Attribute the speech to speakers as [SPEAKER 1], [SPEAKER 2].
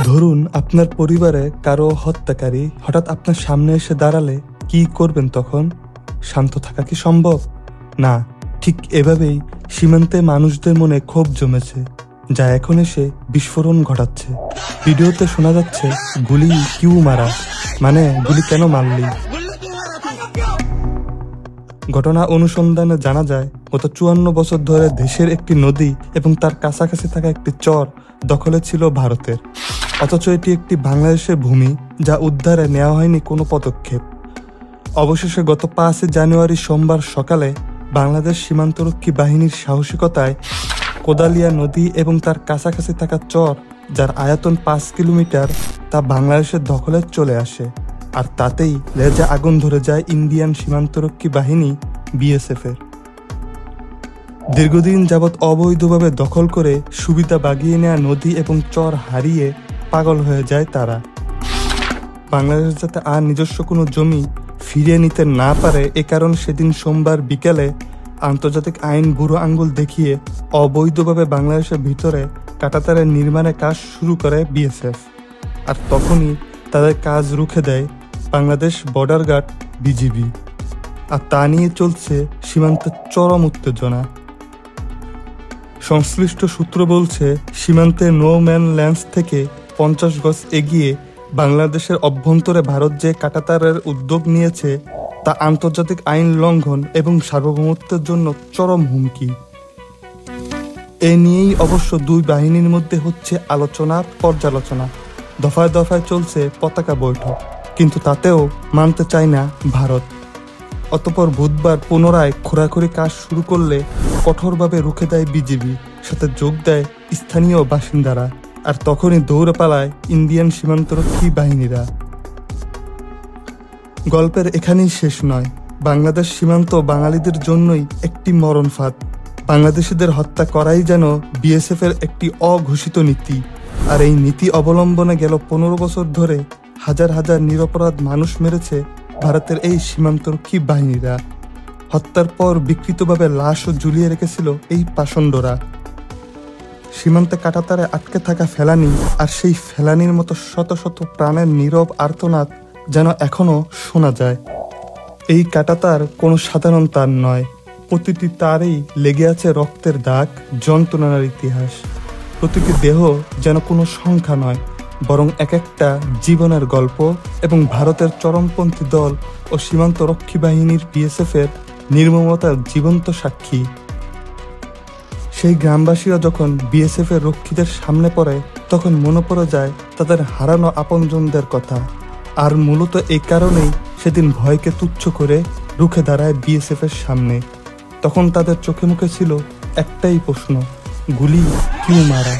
[SPEAKER 1] ধরুন আপনার পরিবারে কারো হত্যাকারী হঠাৎ আপনার সামনে এসে দাঁড়ালে কি করবেন তখন? শান্ত থাকা কি সম্ভব? না, ঠিক এভাবেই সীমান্তে মানুষদের মনে ক্ষোভ জমেছে, যা এখন এসে বিস্ফোরণ ঘটাচ্ছে। ভিডিওতে শোনা যাচ্ছে গুলি কিউ মারা, মানে গুলি কেন মারলি। ঘটনা অনুসন্ধানে জানা যায় গত 54 বছর ধরে দেশের একটি নদী এবং তার কাছাকাছি থাকা একটি চর দখলে ছিল ভারতের, অথচ এটি একটি বাংলাদেশের ভূমি, যা উদ্ধারে নেওয়া হয়নি কোনো পদক্ষেপ। অবশেষে গত 5 জানুয়ারি সোমবার সকালে বাংলাদেশ সীমান্তরক্ষী বাহিনীর সাহসিকতায় কোদালিয়া নদী এবং তার কাছাকাছি থাকা চর, যার আয়তন 5 কিলোমিটার, তা বাংলাদেশের দখলে চলে আসে। আর তাতেই লেজে আগুন ধরে যায় ইন্ডিয়ান সীমান্তরক্ষী বাহিনী বিএসএফ এর। দীর্ঘদিন যাবৎ অবৈধভাবে দখল করে সুবিধা বাগিয়ে নেওয়া নদী এবং চর হারিয়ে পাগল হয়ে যায় তারা। বাংলাদেশ যাতে আর নিজস্ব কোনো জমি ফিরিয়ে নিতে না পারে, এ কারণে সেদিন সোমবার বিকেলে আন্তর্জাতিক আইন বুড়ো আঙ্গুল দেখিয়ে অবৈধভাবে বাংলাদেশের ভিতরে কাঁটাতারের নির্মাণের কাজ শুরু করে বিএসএফ। আর তখনই তাদের কাজ রুখে দেয় বাংলাদেশ বর্ডার গার্ড বিজিবি। আর তা নিয়ে চলছে সীমান্তের চরম উত্তেজনা। সংশ্লিষ্ট সূত্র বলছে, সীমান্তের নো ম্যান ল্যান্ড থেকে 50 গজ এগিয়ে বাংলাদেশের অভ্যন্তরে ভারত যে কাঁটাতারের উদ্যোগ নিয়েছে, তা আন্তর্জাতিক আইন লঙ্ঘন এবং সার্বভৌমত্বের জন্য চরম হুমকি। এ নিয়েই অবশ্য দুই বাহিনীর মধ্যে হচ্ছে আলোচনা পর্যালোচনা। দফায় দফায় চলছে পতাকা বৈঠক, কিন্তু তাতেও মানতে চায় না ভারত। অতঃপর বুধবার পুনরায় খোরাখুরি কাজ শুরু করলে কঠোরভাবে রুখে দেয় বিজিবি, সাথে যোগ দেয় স্থানীয় বাসিন্দারা। আর তখনই দৌড়ে পালায় ইন্ডিয়ান সীমান্তরক্ষী বাহিনীরা। গল্পের এখানেই শেষ নয়। বাংলাদেশ সীমান্ত বাঙালিদের জন্যই একটি মরণ ফাঁদ। বাংলাদেশিদের হত্যা করাই যেন বিএসএফ এর একটি অঘোষিত নীতি। আর এই নীতি অবলম্বনে গেল 15 বছর ধরে হাজার হাজার নিরপরাধ মানুষ মেরেছে ভারতের এই সীমান্তরক্ষী বাহিনীরা। হত্যার পর বিকৃতভাবে লাশও ঝুলিয়ে রেখেছিল এই পাষণ্ডরা। সীমান্তে কাঁটাতারে আটকে থাকা ফেলানি, আর সেই ফেলানির মতো শত শত প্রাণের নীরব আর্তনাদ যেন এখনো শোনা যায়। এই কাঁটাতার কোনো সাধারণ তার নয়, প্রতিটি তারেই লেগে আছে রক্তের দাগ, যন্ত্রণার ইতিহাস। প্রতিটি দেহ যেন কোনো সংখ্যা নয়, বরং এক একটা জীবনের গল্প। এবং ভারতের চরমপন্থী দল ও সীমান্ত রক্ষী বাহিনীর বিএসএফ এর নির্মমতার জীবন্ত সাক্ষী। সেই গ্রামবাসীরা যখন বিএসএফ এর রক্ষীদের সামনে পড়ে, তখন মনে পড়ে যায় তাদের হারানো আপনজনদের কথা। আর মূলত এই কারণেই সেদিন ভয়কে তুচ্ছ করে রুখে দাঁড়ায় বিএসএফ এর সামনে। তখন তাদের চোখে মুখে ছিল একটাই প্রশ্ন, গুলি কিউ মারা।